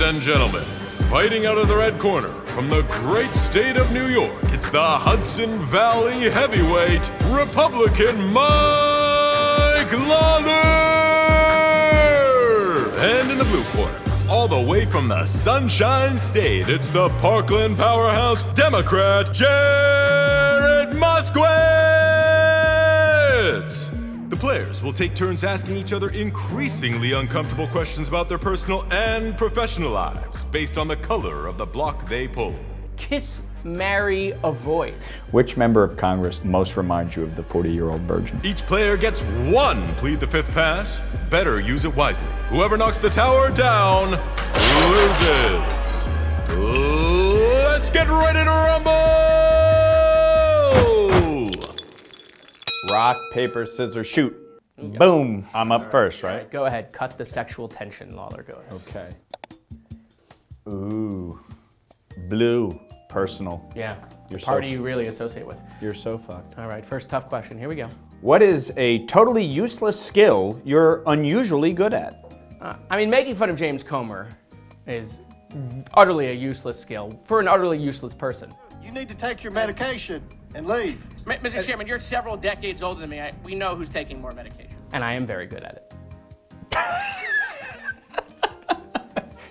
and gentlemen, fighting out of the red corner from the great state of New York, it's the Hudson Valley heavyweight, Republican Mike Lawler! And in the blue corner, all the way from the Sunshine State, it's the Parkland powerhouse, Democrat Jared Moskowitz! The players will take turns asking each other increasingly uncomfortable questions about their personal and professional lives based on the color of the block they pull. Kiss, marry, avoid. Which member of Congress most reminds you of the 40-year-old virgin? Each player gets one plead the fifth pass. Better use it wisely. Whoever knocks the tower down loses. Let's get ready to rumble! Rock, paper, scissors, shoot. Boom. I'm up first, right? Go ahead, cut the sexual tension, Lawler. Go ahead. Okay. Ooh. Blue. Personal. Yeah. You're Party so you really associate with. You're so fucked. All right, first tough question. Here we go. What is a totally useless skill you're unusually good at? Making fun of James Comer is utterly a useless skill for an utterly useless person. You need to take your medication and leave. Mr. Chairman, you're several decades older than me. We know who's taking more medication. And I am very good at it.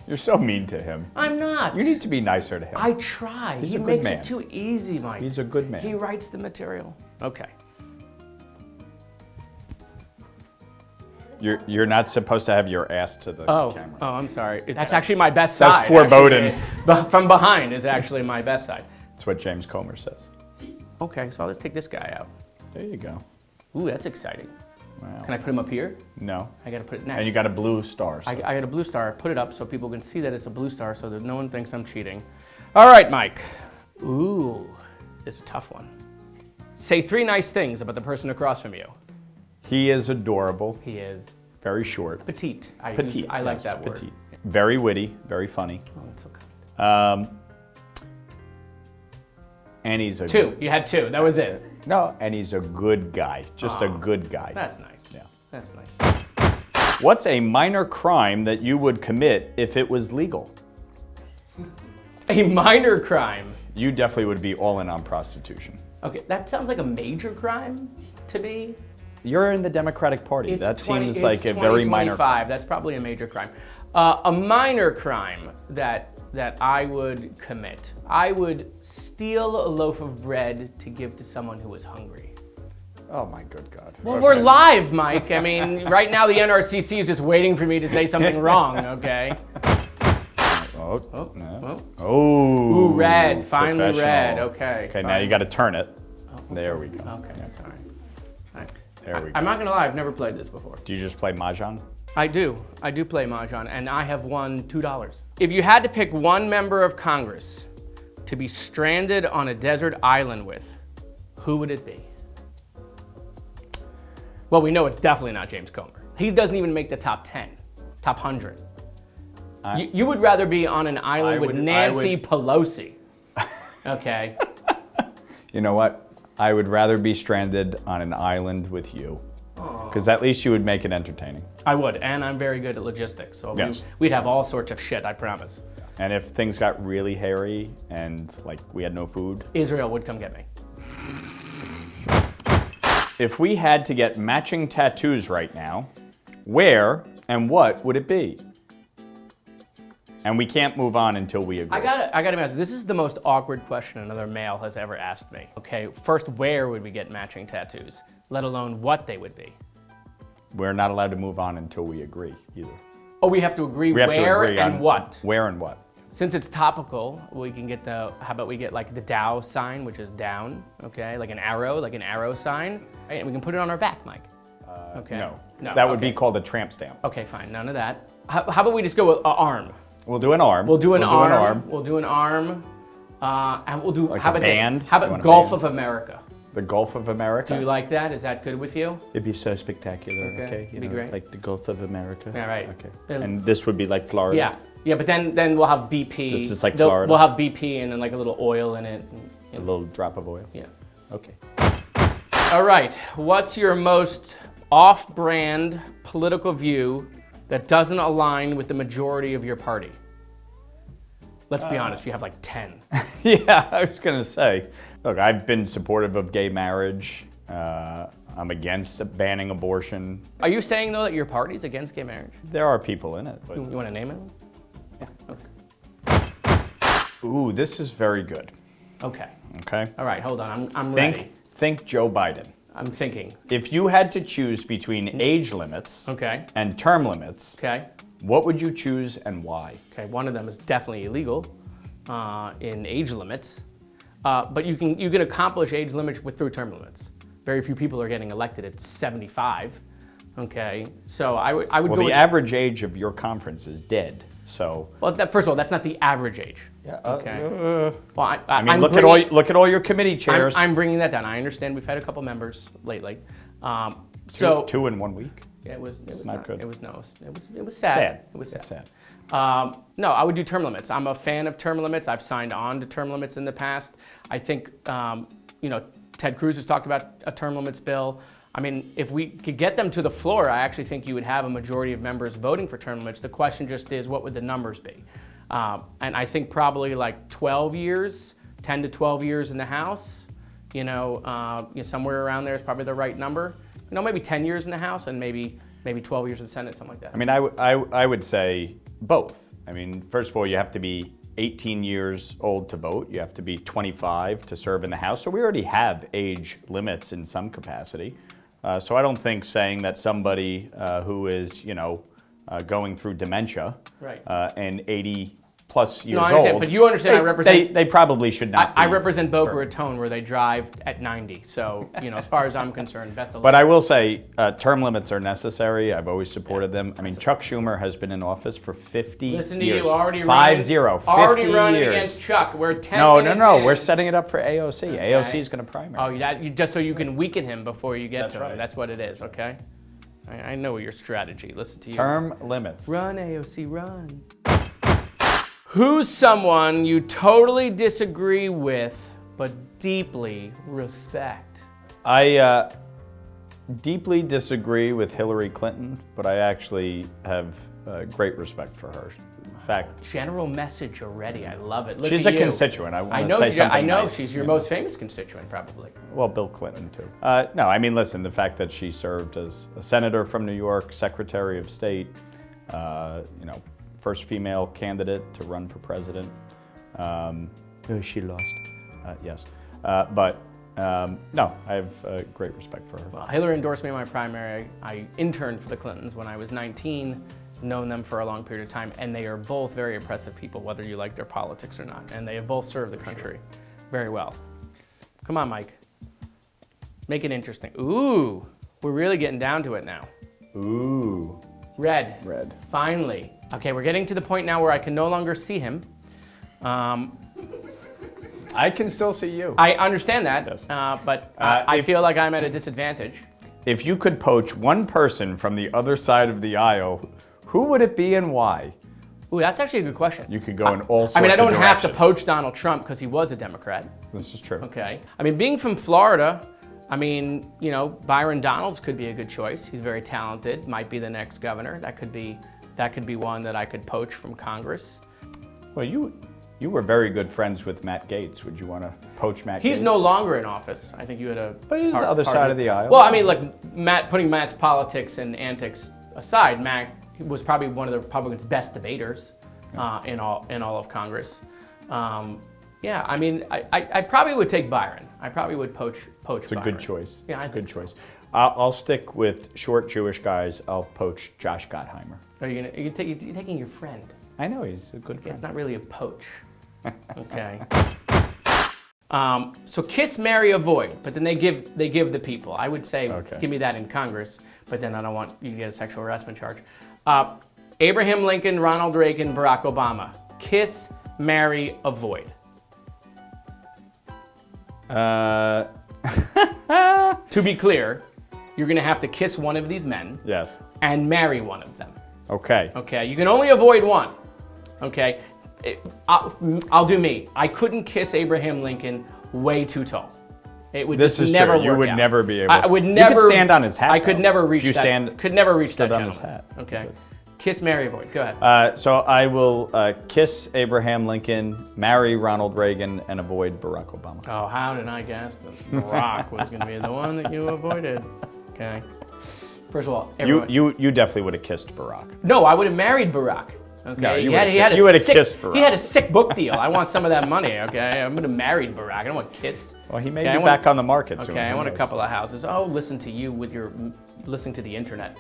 You're so mean to him. I'm not. You need to be nicer to him. I try. He's he a good makes man. it too easy, Mike. He's a good man. He writes the material. Okay. You're not supposed to have your ass to the camera. Oh, I'm sorry. That's actually my best side. That's foreboding. Actually, from behind is actually my best side. That's what James Comer says. Okay, so let's take this guy out. There you go. Ooh, that's exciting. Wow. Can I put him up here? No. I gotta put it next. And you got a blue star. So. I got a blue star. Put it up so people can see that it's a blue star so that no one thinks I'm cheating. All right, Mike. Ooh, this is a tough one. Say 3 nice things about the person across from you. He is adorable. He is very short. petite. I like yes, that word. Petite. Very witty, very funny. Oh, that's so kind. And he's a 2. You had 2. That was it. No, and he's a good guy. Just a good guy. That's nice. Yeah. That's nice. What's a minor crime that you would commit if it was legal? A minor crime. You definitely would be all in on prostitution. Okay, that sounds like a major crime to me. You're in the Democratic Party. That seems it's like a very minor crime. That's probably a major crime. A minor crime that I would commit. I would steal a loaf of bread to give to someone who was hungry. Oh my good God. Well, we're live, Mike. I mean, right now the NRCC is just waiting for me to say something wrong, okay? No. Oh. Ooh, red. Finally red. professional. Okay. Okay, now you got to turn it. There we go. Okay, sorry. There we go. I'm not gonna lie, I've never played this before. Do you just play Mahjong? I do play Mahjong, and I have won $2. If you had to pick one member of Congress to be stranded on a desert island with, who would it be? Well, we know it's definitely not James Comer. He doesn't even make the top 10, top 100. You would rather be on an island with Nancy Pelosi, okay? You know what? I would rather be stranded on an island with you. Because at least you would make it entertaining. I would, and I'm very good at logistics, so yes. we'd have all sorts of shit, I promise. And if things got really hairy and like we had no food, Israel would come get me. if we had to get matching tattoos right now, where and what would it be? And we can't move on until we agree. I gotta be honest, this is the most awkward question another male has ever asked me. Okay, first, where would we get matching tattoos? Let alone what they would be. We're not allowed to move on until we agree either. Oh, we have to agree We have to where agree and on what? Where and what. Since it's topical, we can get how about we get like the Dow sign, which is down, okay? Like an arrow sign. Right? And we can put it on our back, Mike. Okay. No. No, That would okay. be called a tramp stamp. Okay, fine, none of that. How about we just go with an arm? We'll do an arm. We'll do an arm. We'll do an arm. And we'll do, Like how a about band? this? How You about want a Gulf band? of America? The Gulf of America? Do you like that? Is that good with you? It'd be so spectacular, Okay, okay? it'd be great. Like the Gulf of America. Yeah, right. Okay. And- And this would be like Florida? Yeah. Yeah, but then we'll have BP. This is like Florida? We'll have BP and then like a little oil in it. A little drop of oil? Yeah. Okay. All right. What's your most off-brand political view that doesn't align with the majority of your party? let's be honest, you have like 10. Yeah, I was going to say, look, I've been supportive of gay marriage. I'm against banning abortion. Are you saying, though, that your party's against gay marriage? There are people in it. But... You want to name it? Yeah, okay. Ooh, this is very good. Okay. Okay? All right, hold on, I'm ready. Think Joe Biden. I'm thinking. If you had to choose between age limits Okay. and term limits, Okay. what would you choose and why? Okay, one of them is definitely illegal in age limits, but you can accomplish age limits through term limits. Very few people are getting elected at 75. Okay, so I would Well, go the with, average age of your conference is dead, so... Well, first of all, that's not the average age. Yeah, Okay. Well, I mean, I'm look at all your committee chairs. I'm bringing that down. I understand we've had a couple members lately. So two in 1 week. yeah, it was not good. It was sad. Sad. It was sad. It's sad. No, I would do term limits. I'm a fan of term limits. I've signed on to term limits in the past. I think, Ted Cruz has talked about a term limits bill. I mean, if we could get them to the floor, I actually think you would have a majority of members voting for term limits. The question just is, what would the numbers be? And I think probably like 12 years, 10 to 12 years in the House, somewhere around there is probably the right number. Maybe 10 years in the House and maybe 12 years in the Senate, something like that. I mean, I would say both. I mean, first of all, you have to be 18 years old to vote. You have to be 25 to serve in the House. So we already have age limits in some capacity. So I don't think saying that somebody who is, going through dementia Right. And 80 plus years No, I understand, old. but you understand I represent... They probably should not I be represent Boca served. Raton where they drive at 90. So, as far as I'm concerned, best of luck. But I will say, term limits are necessary. I've always supported them. I mean, Chuck Schumer has been in office for 50 years. Listen to you, already 50 already running years. against Chuck. We're 10 No, minutes no. in. We're setting it up for AOC. Okay. AOC is going to primary. Oh, just so you can weaken him before you get That's to him. right. That's what it is, okay? I know your strategy. Listen to you. Term limits. Run, AOC, run. Who's someone you totally disagree with but deeply respect? I deeply disagree with Hillary Clinton, but I actually have great respect for her. In fact, General message already. I love it. Look she's at a you. constituent. I want to know say something I know nice, she's your most famous constituent, probably. Well, Bill Clinton, too. No, I mean, listen, the fact that she served as a senator from New York, Secretary of State, first female candidate to run for president. She lost. Yes. No, I have great respect for her. Well, Hillary endorsed me in my primary. I interned for the Clintons when I was 19, known them for a long period of time, and they are both very impressive people, whether you like their politics or not. And they have both served the country very well. Come on, Mike. Make it interesting. Ooh, we're really getting down to it now. Ooh. Red. Red. Finally. Okay, we're getting to the point now where I can no longer see him. I can still see you. I understand that, Yes. but I feel like I'm at a disadvantage. If you could poach one person from the other side of the aisle, who would it be and why? Ooh, that's actually a good question. You could go in all sorts of I mean, I don't have to directions. poach Donald Trump because he was a Democrat. This is true. Okay. I mean, being from Florida, I mean, Byron Donalds could be a good choice. He's very talented, might be the next governor. That could be one that I could poach from Congress. Well, you were very good friends with Matt Gaetz. Would you want to poach Matt Gaetz? He's no longer in office. I think you had a... But he's the other side of the aisle. Well, I mean, look, putting Matt's politics and antics aside, Matt was probably one of the Republicans' best debaters in all of Congress. Yeah, I mean, I probably would take Byron. I probably would poach It's a Byron. good choice. Yeah, I It's a good think so. choice. I'll stick with short Jewish guys. I'll poach Josh Gottheimer. You're taking your friend. I know, he's a good Yeah, friend. it's not really a poach. Okay. So kiss, marry, avoid, but then they give the people. I would say, Okay. give me that in Congress, but then I don't want you to get a sexual harassment charge. Abraham Lincoln, Ronald Reagan, Barack Obama. Kiss, marry, avoid. To be clear, you're gonna have to kiss one of these men Yes. and marry one of them. Okay. Okay, you can only avoid one. Okay, I'll do me. I couldn't kiss Abraham Lincoln way too tall. It would This just is never true. You work would out. never be able. I would You never could stand on his hat. I could though. never reach If you that. stand, could never reach stood that on his gentleman. hat. Okay, Kiss, marry, avoid. Go ahead. So I will kiss Abraham Lincoln, marry Ronald Reagan, and avoid Barack Obama. Oh, how did I guess that Barack was going to be the one that you avoided? Okay. First of all, everyone... You definitely would have kissed Barack. No, I would have married Barack. Okay. No, you would have kissed Barack. He had a sick book deal. I want some of that money. Okay, I'm going to marry Barack. I don't want to kiss. Well, he may be back on the market soon. Okay, I want a couple of houses. Oh, listen to you with your listening to the internet.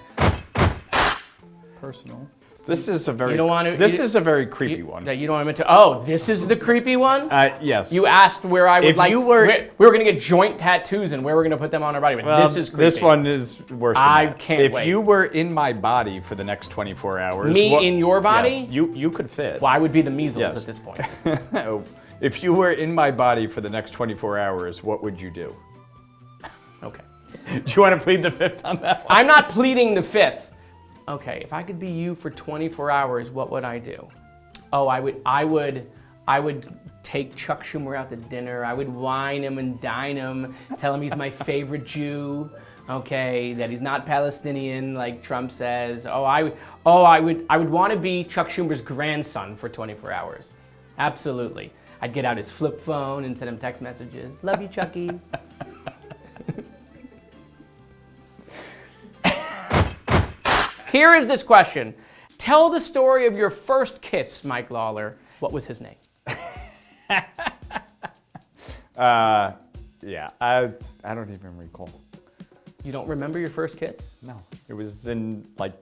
Personal. This is a very. You don't want to. This is a very creepy one. That you don't want to. Oh, this is the creepy one. Yes. You asked where I would If you were- we were going to get joint tattoos and where we're going to put them on our body. But Well, this is creepy. This one is worse. Than I that. can't If wait. you were in my body for the next 24 hours. Me in your body? Yes, you could fit. Well, I would be the measles Yes. at this point. If you were in my body for the next 24 hours, what would you do? Okay. Do you want to plead the fifth on that one? I'm not pleading the fifth. Okay, if I could be you for 24 hours, what would I do? Oh, I would take Chuck Schumer out to dinner. I would wine him and dine him, tell him he's my favorite Jew. Okay, that he's not Palestinian like Trump says. I would want to be Chuck Schumer's grandson for 24 hours. Absolutely. I'd get out his flip phone and send him text messages. Love you, Chucky. Here is this question. Tell the story of your first kiss, Mike Lawler. What was his name? Yeah, I don't even recall. You don't remember your first kiss? No, it was in like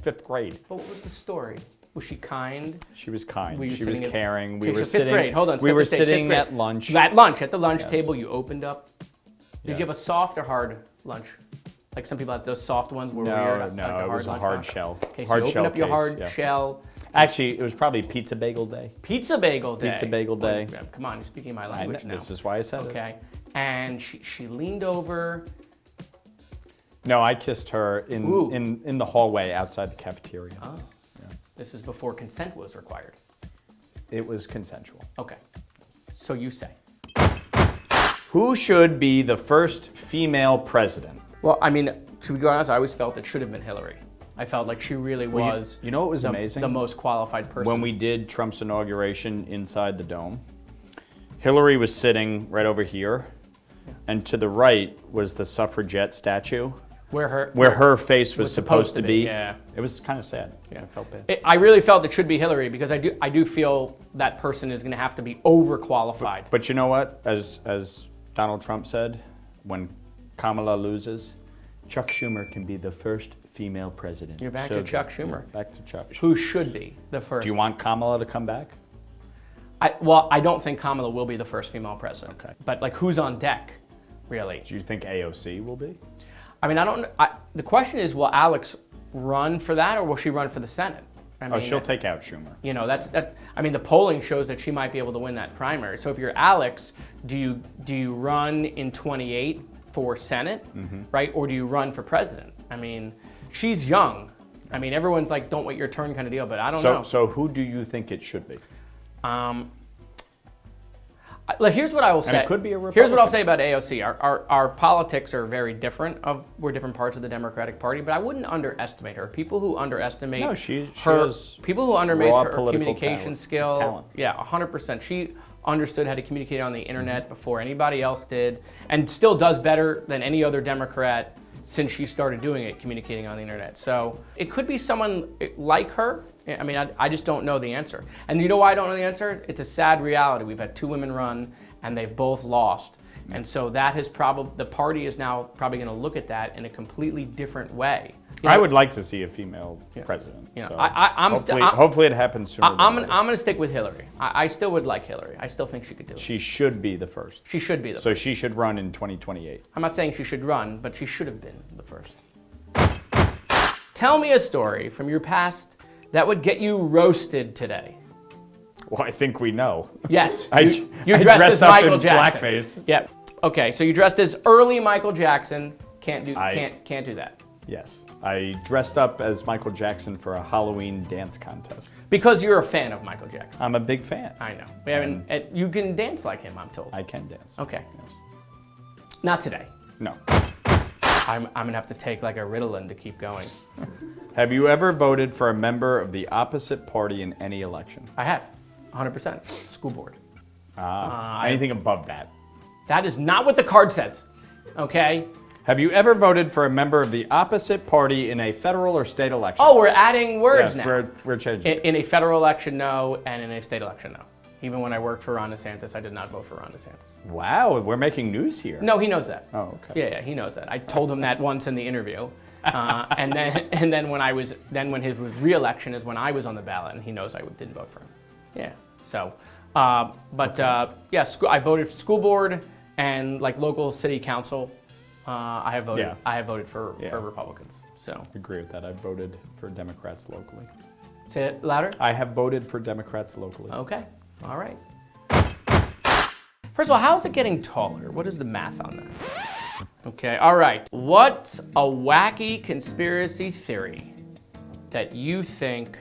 5th grade. What was the story? Was she kind? She was kind. Were you She was sitting at- caring. We Okay, were so fifth sitting. grade. Hold on. We set were the stage. Fifth sitting grade. at lunch. At the lunch Yes. table, you opened up. Did you give a soft or hard lunch? Like some people have those soft ones where weird. No, like it was a lunch hard box. shell. Okay, so Hard you opened shell up your case, hard yeah. shell. Actually, it was probably pizza bagel day. Pizza bagel day. Pizza bagel day. Yeah, come on, you're speaking my language now. This is why I said it. Okay. And she leaned over. No, I kissed her Ooh. in the hallway outside the cafeteria. Oh. This is before consent was required. It was consensual. Okay. So you say. Who should be the first female president? Well, I mean, to be honest, I always felt it should have been Hillary. I felt like she really was. You know what was amazing? The most qualified person. When we did Trump's inauguration inside the Dome, Hillary was sitting right over here, and to the right was the suffragette statue, where her face was supposed to be. Yeah. It was kind of sad. Yeah. I felt bad. I really felt it should be Hillary because I do feel that person is going to have to be overqualified. But you know what? As Donald Trump said, when Kamala loses, Chuck Schumer can be the first female president. You're back So to Chuck good. Schumer. Back to Chuck. Who should be the first? Do you want Kamala to come back? I don't think Kamala will be the first female president. Okay. But like, who's on deck, really? Do you think AOC will be? I mean, the question is, will Alex run for that or will she run for the Senate? I mean, She'll take out Schumer. You know, I mean, the polling shows that she might be able to win that primary. So if you're Alex, do you run in 28 for Senate, right? Or do you run for president? I mean, she's young. I mean, everyone's like, don't wait your turn kind of deal, but I don't know. So who do you think it should be? Here's what I will say. it could be a Here's what I'll Republican. say about AOC. Our politics are very different. We're different parts of the Democratic Party, but I wouldn't underestimate her. People who underestimate No, she her, has people who underestimate raw her political communication skill. talent. Yeah, 100%. She understood how to communicate on the internet before anybody else did, and still does better than any other Democrat since she started doing it, communicating on the internet. So it could be someone like her. I mean, I just don't know the answer. And you know why I don't know the answer? It's a sad reality. We've had 2 women run, and they've both lost. And so that has the party is now probably going to look at that in a completely different way. You know, I would like to see a female president. You know, So hopefully it happens sooner. I'm than later. going to stick with Hillary. I still would like Hillary. I still think she could do it. She should be the first. She should be the So first. she should run in 2028. I'm not saying she should run, but she should have been the first. Tell me a story from your past that would get you roasted today. Well, I think we know. Yes, I you dressed dressed as up Michael in Jackson. blackface. Yep. Okay, so you dressed as early Michael Jackson. Can't do that Yes. I dressed up as Michael Jackson for a Halloween dance contest. because you're a fan of Michael Jackson. I'm a big fan. I know. I mean, you can dance like him, I'm told. I can dance. Okay. Yes. Not today. No. I'm gonna have to take like a Ritalin to keep going. Have you ever voted for a member of the opposite party in any election? I have, 100%. School board. Anything above that? That is not what the card says, okay? Have you ever voted for a member of the opposite party in a federal or state election? Oh, we're adding words yes, now. we're changing. In a federal election, no, and in a state election, no. Even when I worked for Ron DeSantis, I did not vote for Ron DeSantis. Wow, we're making news here. No, he knows that. Oh, okay. Yeah, he knows that. I told him that once in the interview, and then when his re-election is when I was on the ballot, and he knows I didn't vote for him. Yeah. So, I voted for school board and like local city council. I have voted. Yeah. I have voted for Republicans. So I agree with that. I voted for Democrats locally. say it louder. I have voted for Democrats locally. Okay. All right. First of all, how is it getting taller? What is the math on that? Okay. All right. What's a wacky conspiracy theory that you think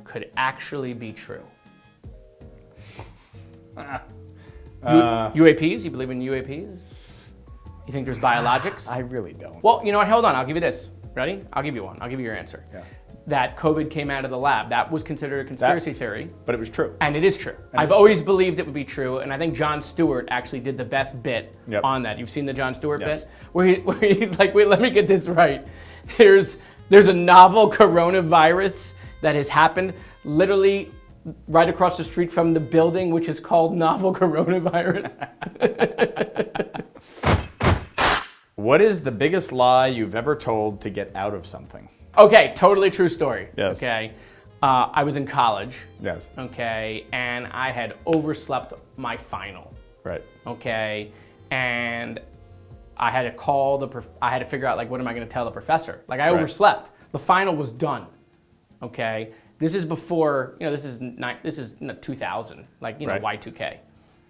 could actually be true? UAPs? You believe in UAPs? You think there's biologics? I really don't. Well, you know what? Hold on. I'll give you this. Ready? I'll give you one. I'll give you your answer. Yeah. That COVID came out of the lab. That was considered a conspiracy theory. But it was true. And it is true. I've always believed it would be true, and I think Jon Stewart actually did the best bit on that. You've seen the Jon Stewart bit? Where he's like, wait, let me get this right. There's a novel coronavirus that has happened literally right across the street from the building, which is called novel coronavirus. What is the biggest lie you've ever told to get out of something? Okay, totally true story. Yes. Okay, I was in college. Yes. Okay, and I had overslept my final. Right. Okay, and I had to call I had to figure out like what am I going to tell the professor? Like I overslept. The final was done. Okay, this is before this is 2000, like Y2K,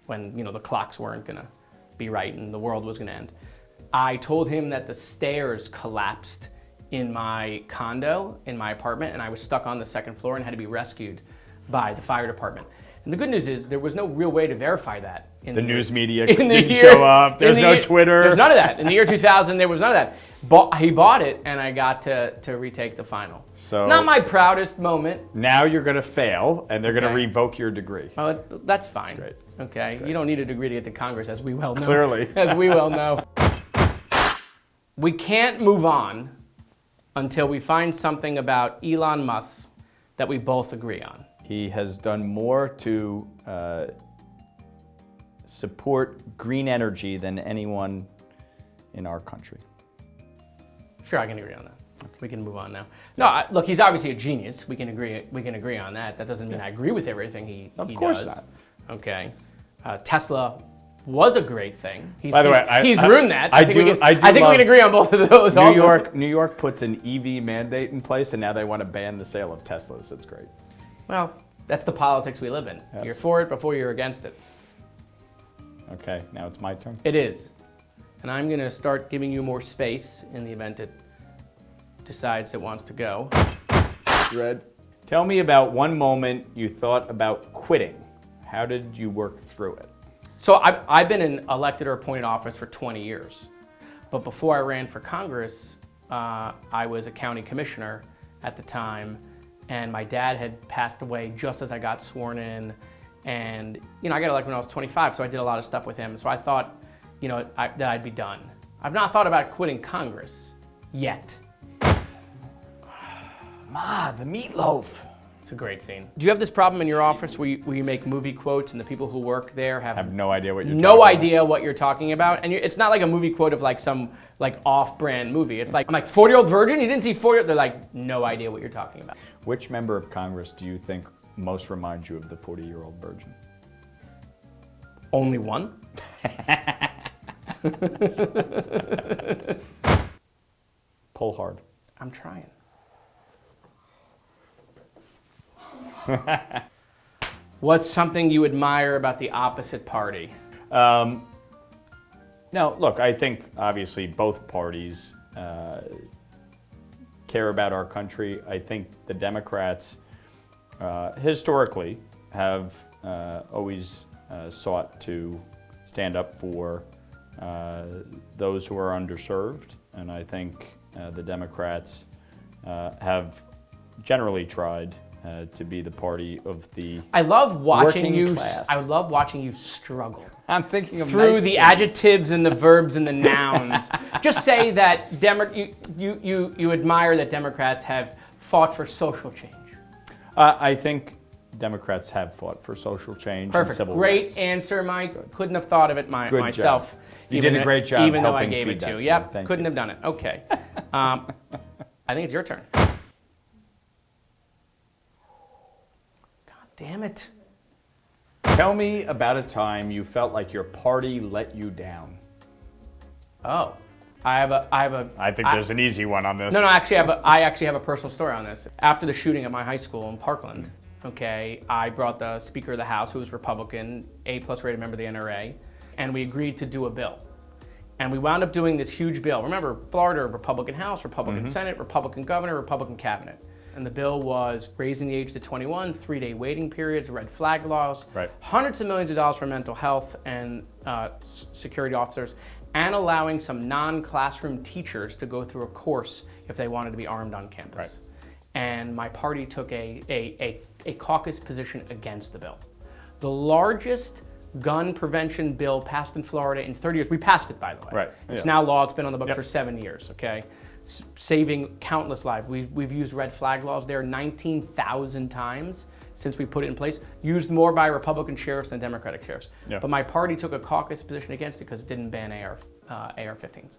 when the clocks weren't going to be right and the world was going to end. I told him that the stairs collapsed in my condo, in my apartment, and I was stuck on the second floor and had to be rescued by the fire department. And the good news is there was no real way to verify that. The news media didn't show up. There's no Twitter. There's none of that. In the year 2000, there was none of that. He bought it, and I got to retake the final. So not my proudest moment. Now you're going to fail, and they're going to revoke your degree. Well, that's fine. That's great. Okay, That's great. You don't need a degree to get to Congress, as we well know. Clearly. As we well know. We can't move on until we find something about Elon Musk that we both agree on. He has done more to support green energy than anyone in our country. Sure, I can agree on that. Okay. We can move on now. No, look, he's obviously a genius. We can agree on that. That doesn't mean I agree with everything he does. Of course not. Okay. Tesla was a great thing. By the way, he's ruined that. I think we can agree on both of those. New York puts an EV mandate in place, and now they want to ban the sale of Teslas. It's great. Well, that's the politics we live in. Yes. You're for it before you're against it. Okay, now it's my turn. It is. And I'm going to start giving you more space in the event it decides it wants to go. Red. Tell me about one moment you thought about quitting. How did you work through it? So I've been in elected or appointed office for 20 years. But before I ran for Congress, I was a county commissioner at the time. And my dad had passed away just as I got sworn in. And, I got elected when I was 25, so I did a lot of stuff with him. So I thought, that I'd be done. I've not thought about quitting Congress yet. Ma, the meatloaf. It's a great scene. Do you have this problem in your office where you make movie quotes and the people who work there have no idea what you're talking about? And it's not like a movie quote of like some like off-brand movie. It's like, I'm like, 40-year-old virgin? You didn't see 40? They're like, no idea what you're talking about. Which member of Congress do you think most reminds you of the 40-year-old virgin? Only one? Pull hard. I'm trying. What's something you admire about the opposite party? Now, look, I think obviously both parties care about our country. I think the Democrats historically have always sought to stand up for those who are underserved, and I think the Democrats have generally tried to be the party of the I love watching working you. class. I love watching you struggle I'm thinking of through nice the things. adjectives and the verbs and the nouns. Just say that you admire that Democrats have fought for social change. I think Democrats have fought for social change and Perfect. civil Great rights. answer, Mike. Couldn't have thought of it Good myself. job. You did a great job even though I helping gave feed it that to you. to Yep. me. Thank Couldn't you. have done it. Okay. I think it's your turn. God damn it. Tell me about a time you felt like your party let you down. Oh, I have a. I think there's an easy one on this. No, actually, I actually have a personal story on this. After the shooting at my high school in Parkland, okay, I brought the Speaker of the House, who was Republican, A+ rated member of the NRA, and we agreed to do a bill. And we wound up doing this huge bill. Remember, Florida, Republican House, Republican Senate, Republican Governor, Republican Cabinet. And the bill was raising the age to 21, 3-day waiting periods, red flag laws, Right. hundreds of millions of dollars for mental health and security officers, and allowing some non-classroom teachers to go through a course if they wanted to be armed on campus. Right. And my party took a caucus position against the bill. The largest gun prevention bill passed in Florida in 30 years. We passed it, by the way. Right, It's yeah. now law. It's been on the books Yep. for 7 years, okay? Saving countless lives. We've used red flag laws there 19,000 times since we put it in place. Used more by Republican sheriffs than Democratic sheriffs. Yeah. But my party took a caucus position against it because it didn't ban AR-15s.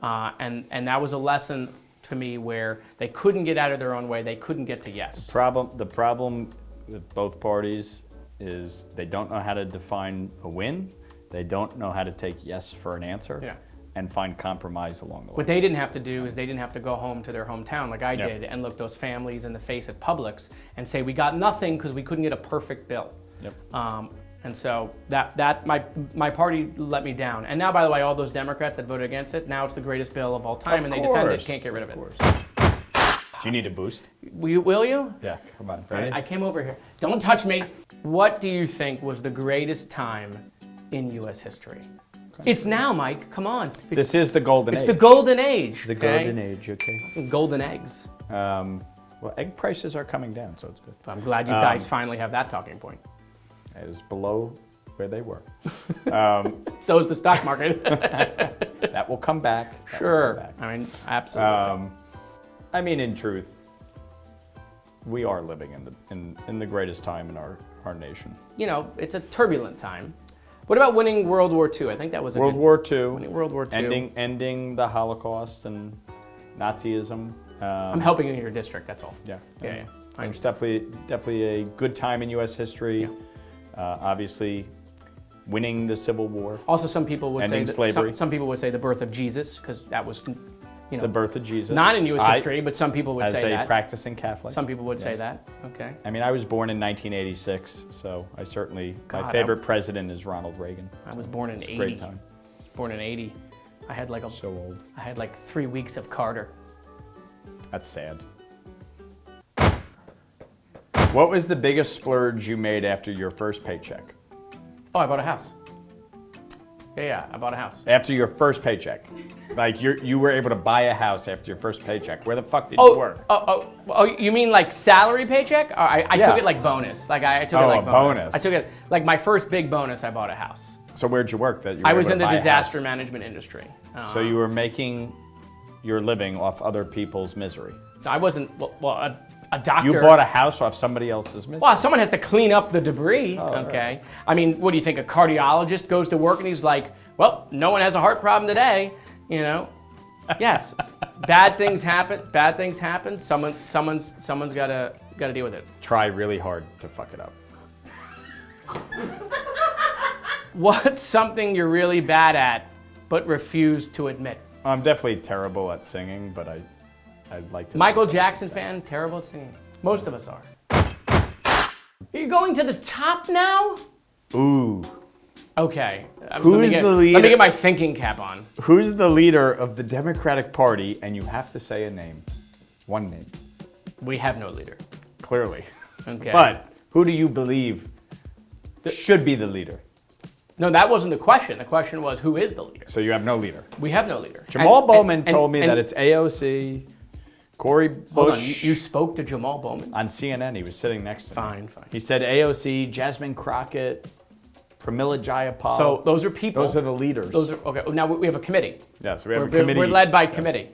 And that was a lesson to me where they couldn't get out of their own way. They couldn't get to yes. The problem with both parties is they don't know how to define a win. They don't know how to take yes for an answer. Yeah. And find compromise along the way. What they didn't have to do is they didn't have to go home to their hometown like I Yep. did and look those families in the face at Publix and say we got nothing because we couldn't get a perfect bill. Yep. And so my party let me down. And now, by the way, all those Democrats that voted against it, now it's the greatest bill of all time, and they defend it, can't get rid of it. Do you need a boost? Will you? Yeah, come on. Ready? I came over here. Don't touch me. What do you think was the greatest time in U.S. history? It's now, Mike. Come on. This is the golden age. It's the golden age. The okay? golden age, okay. Golden eggs. Well, egg prices are coming down, so it's good. I'm glad you guys finally have that talking point. It is below where they were. So is the stock market. That will come back. That will Sure. come back. I mean, absolutely. I mean, in truth, we are living in the greatest time in our nation. You know, it's a turbulent time. What about winning World War II? I think that was a World good, War II. winning World War II. Ending the Holocaust and Nazism. I'm helping you in your district. That's all. Yeah. Yeah. It's definitely a good time in U.S. history. Obviously, winning the Civil War, Also, some people would Ending say slavery. some people would say the birth of Jesus because that was, you know, the birth of Jesus. not in U.S. history, but some people would As say a that. practicing Catholic. Some people would say Yes. that. Okay. I mean, I was born in 1986, so I certainly, God, my favorite president is Ronald Reagan. I was born in It's a 80. great time. Born in 80. I had like So old. 3 weeks of Carter. That's sad. What was the biggest splurge you made after your first paycheck? Oh, I bought a house. Yeah, I bought a house. After your first paycheck? Like you were able to buy a house after your first paycheck. Where the fuck did you work? Oh, you mean like salary paycheck? Or I Yeah. took it like bonus. Like I took it Oh, like a bonus. bonus. I took it like my first big bonus. I bought a house. So where'd you work that you were I was able in to the buy a disaster house? management industry. So you were making your living off other people's misery. I wasn't a doctor. You bought a house off somebody else's misery. Well, someone has to clean up the debris. Oh, Okay. I mean, what do you think? A cardiologist goes to work and he's like, "Well, no one has a heart problem today." You know. Yes. Bad things happen. Bad things happen. Someone's got to deal with it. Try really hard to fuck it up. What's something you're really bad at, but refuse to admit? I'm definitely terrible at singing, but I'd like to. Michael Jackson fan, terrible at singing. Most of us are. Are you going to the top now? Ooh. Okay. Who's the leader? Let me get my thinking cap on. Who's the leader of the Democratic Party? And you have to say a name. One name. We have no leader. Clearly. Okay. But who do you believe should be the leader? No, that wasn't the question. The question was, who is the leader? So you have no leader. We have no leader. Jamal And- Bowman and- told me and- that it's AOC, Cory Hold on, Bush you spoke to Jamal Bowman? on CNN. He was sitting next to me. Fine. He said AOC, Jasmine Crockett, Pramila Jayapal. So those are people. Those are the leaders. Those are okay. Now we have a committee. Yes, we have a We're committee. led by Yes. committee.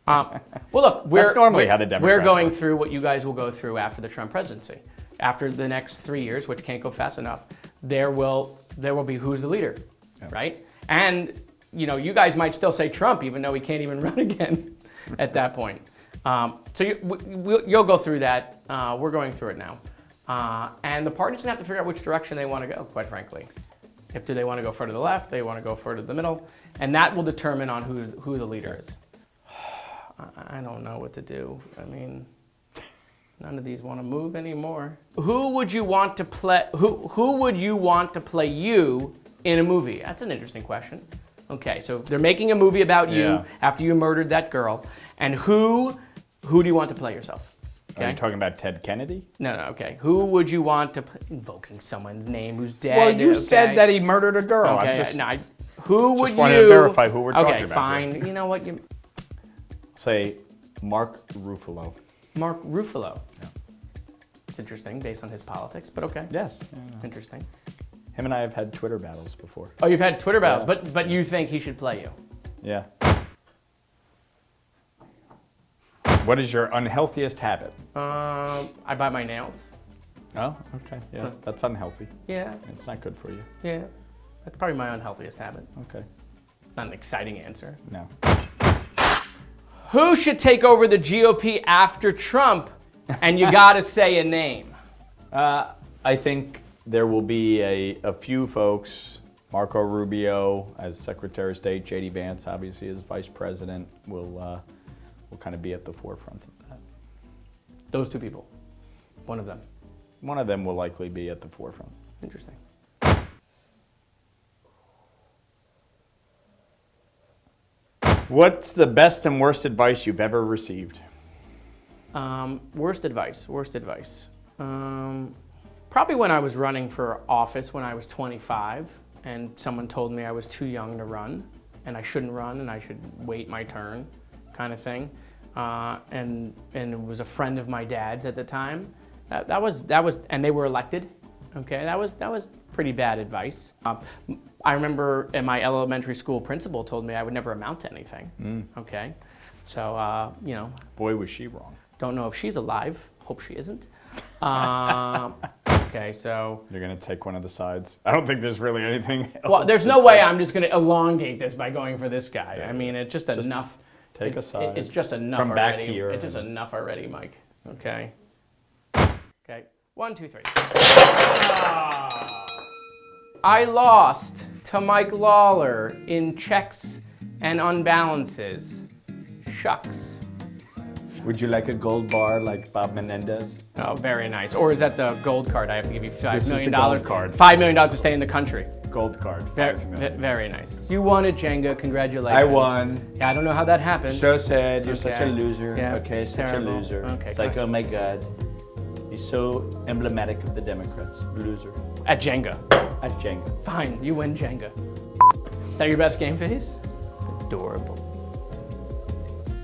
Well, look, That's normally how the we're Democrats going work. through what you guys will go through after the Trump presidency. After the next 3 years, which can't go fast enough, there will be who's the leader, right? And you guys might still say Trump, even though he can't even run again at that point. So you'll go through that. We're going through it now, and the party's gonna have to figure out which direction they want to go. Quite frankly, do they want to go further to the left? They want to go further to the middle, and that will determine on who the leader is. I don't know what to do. I mean, none of these want to move anymore. Who would you want to play? Who would you want to play you in a movie? That's an interesting question. Okay, so they're making a movie about you after you murdered that girl, and who do you want to play yourself? Okay? Are you talking about Ted Kennedy? No, okay. Who would you want to play? Invoking someone's name who's dead. Well, you said that he murdered a girl. Okay, I'm just, who would just you? wanted to verify who we're talking about. Okay, fine. Here. You know what? Say Mark Ruffalo. Mark Ruffalo. Yeah. It's interesting based on his politics, but okay. Yes. Interesting. Him and I have had Twitter battles before. Oh, you've had Twitter battles, but you think he should play you? Yeah. What is your unhealthiest habit? I bite my nails. Oh, okay. Yeah, that's unhealthy. Yeah. It's not good for you. Yeah. That's probably my unhealthiest habit. Okay. Not an exciting answer. No. Who should take over the GOP after Trump? And you gotta say a name. I think there will be a few folks. Marco Rubio as Secretary of State, J.D. Vance obviously as Vice President will kind of be at the forefront of that. Those two people. One of them. One of them will likely be at the forefront. Interesting. What's the best and worst advice you've ever received? Worst advice. Probably when I was running for office when I was 25 and someone told me I was too young to run and I shouldn't run and I should wait my turn kind of thing. And it was a friend of my dad's at the time. That was, and they were elected. Okay, that was pretty bad advice. I remember my elementary school principal told me I would never amount to anything. Okay, so Boy, was she wrong. Don't know if she's alive. Hope she isn't. Okay, so. You're gonna take one of the sides. I don't think there's really anything else. Well, there's no way I'm just gonna elongate this by going for this guy. I mean, it's just enough. Take a side. It's just enough from already. back here. It's just enough already, Mike. Okay. Okay. 1, 2, 3. I lost to Mike Lawler in Checks and Unbalances. Shucks. Would you like a gold bar like Bob Menendez? Oh, very nice. Or is that the gold card? I have to give you $5 This is million. the gold card. $5 million to stay in the country. Gold card. Very nice. You won at Jenga. Congratulations. I won. Yeah, I don't know how that happened. So sad. You're such a Okay. loser. Yeah, Okay, such terrible. a loser. Okay, It's like, go oh my God. He's so emblematic of the Democrats. Loser. At Jenga. At Jenga. Fine, you win Jenga. Is that your best game face? Adorable.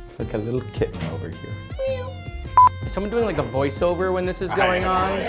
It's like a little kitten over here. Is someone doing like a voiceover when this is going on?